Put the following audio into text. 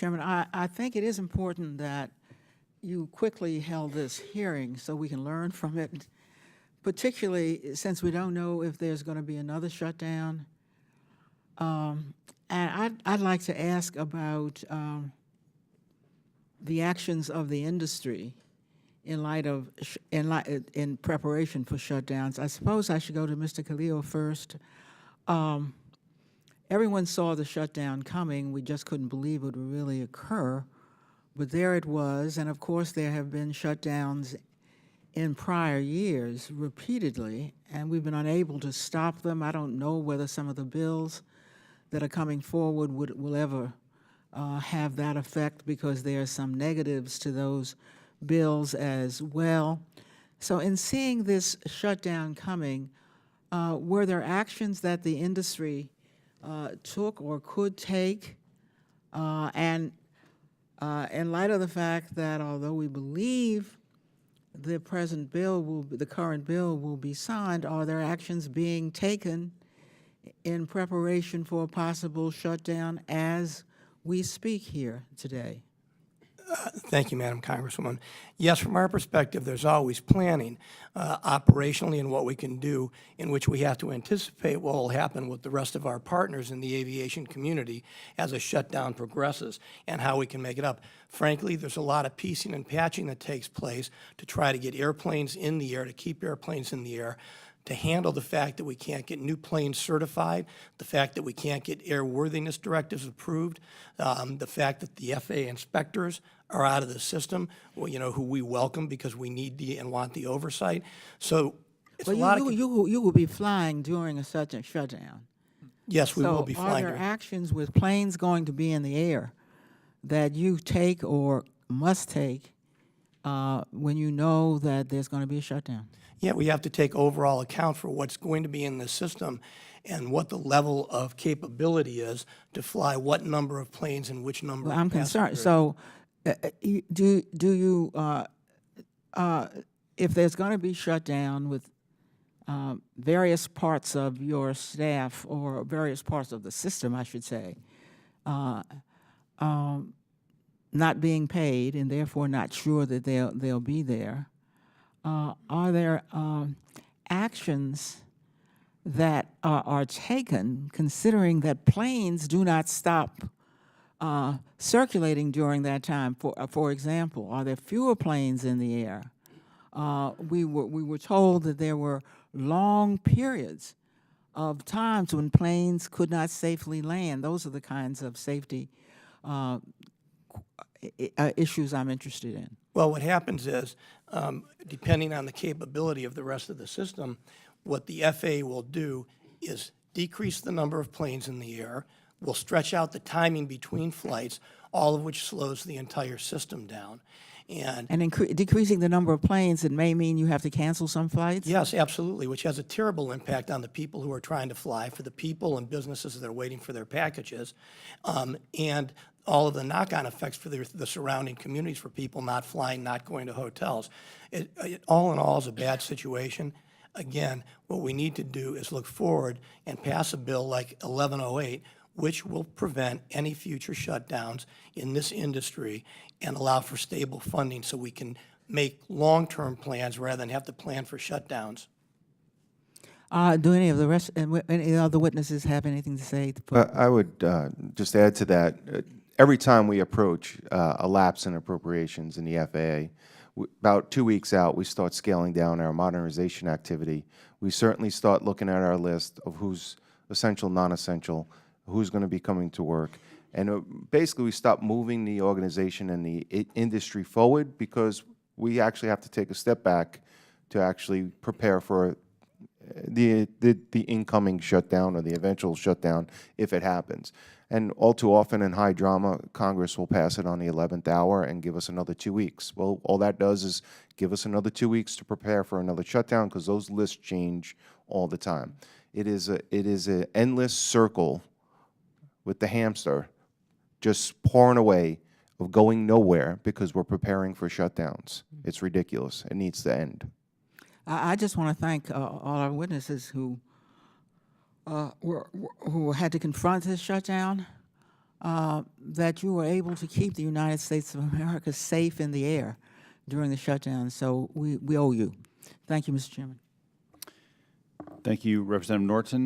Chairman, I think it is important that you quickly held this hearing so we can learn from it, particularly since we don't know if there's going to be another shutdown. And I'd like to ask about the actions of the industry in light of in preparation for shutdowns. I suppose I should go to Mr. Khalil first. Everyone saw the shutdown coming. We just couldn't believe it would really occur, but there it was. And of course, there have been shutdowns in prior years repeatedly, and we've been unable to stop them. I don't know whether some of the bills that are coming forward will ever have that effect, because there are some negatives to those bills as well. So in seeing this shutdown coming, were there actions that the industry took or could take? And in light of the fact that although we believe the present bill the current bill will be signed, are there actions being taken in preparation for a possible shutdown as we speak here today? Thank you, Madam Congresswoman. Yes, from our perspective, there's always planning operationally and what we can do, in which we have to anticipate what will happen with the rest of our partners in the aviation community as a shutdown progresses and how we can make it up. Frankly, there's a lot of piecing and patching that takes place to try to get airplanes in the air, to keep airplanes in the air, to handle the fact that we can't get new planes certified, the fact that we can't get airworthiness directives approved, the fact that the FAA inspectors are out of the system, well, you know, who we welcome because we need the and want the oversight. So it's Well, a lot of... you will be flying during a shutdown. Yes, we will be So flying. are there actions with planes going to be in the air that you take or must take when you know that there's going to be a shutdown? Yeah, we have to take overall account for what's going to be in the system and what the level of capability is to fly what number of planes and which number Well, of I'm concerned. passengers. So do you, if there's going to be shutdown with various parts of your staff or various parts of the system, I should say, not being paid and therefore not sure that they'll be there, are there actions that are taken, considering that planes do not stop circulating during that time? For example, are there fewer planes in the air? We were told that there were long periods of times when planes could not safely land. Those are the kinds of safety issues I'm interested in. Well, what happens is, depending on the capability of the rest of the system, what the FAA will do is decrease the number of planes in the air, will stretch out the timing between flights, all of which slows the entire system down. And decreasing the number of planes, it may mean you have to cancel some flights? yes, absolutely, which has a terrible impact on the people who are trying to fly, for the people and businesses that are waiting for their packages, and all of the knock-on effects for the surrounding communities, for people not flying, not going to hotels. It all in all is a bad situation. Again, what we need to do is look forward and pass a bill like 1108, which will prevent any future shutdowns in this industry and allow for stable funding so we can make long-term plans rather than have to plan for shutdowns. Do any of the rest, any other witnesses have anything to say? I would just add to that. Every time we approach a lapse in appropriations in the FAA, about 2 weeks out, we start scaling down our modernization activity. We certainly start looking at our list of who's essential, non-essential, who's going to be coming to work. And basically, we stop moving the organization and the industry forward because we actually have to take a step back to actually prepare for the incoming shutdown or the eventual shutdown if it happens. And all too often in high drama, Congress will pass it on the 11th hour and give us another 2 weeks. Well, all that does is give us another 2 weeks to prepare for another shutdown, because those lists change all the time. It is an endless circle with the hamster just pouring away of going nowhere because we're preparing for shutdowns. It's ridiculous. It needs to end. I just want to thank all our witnesses who had to confront this shutdown. that you were able to keep the United States of America safe in the air during the shutdown. So we owe you. Thank you, Mr. Chairman. Thank you, Representative Norton.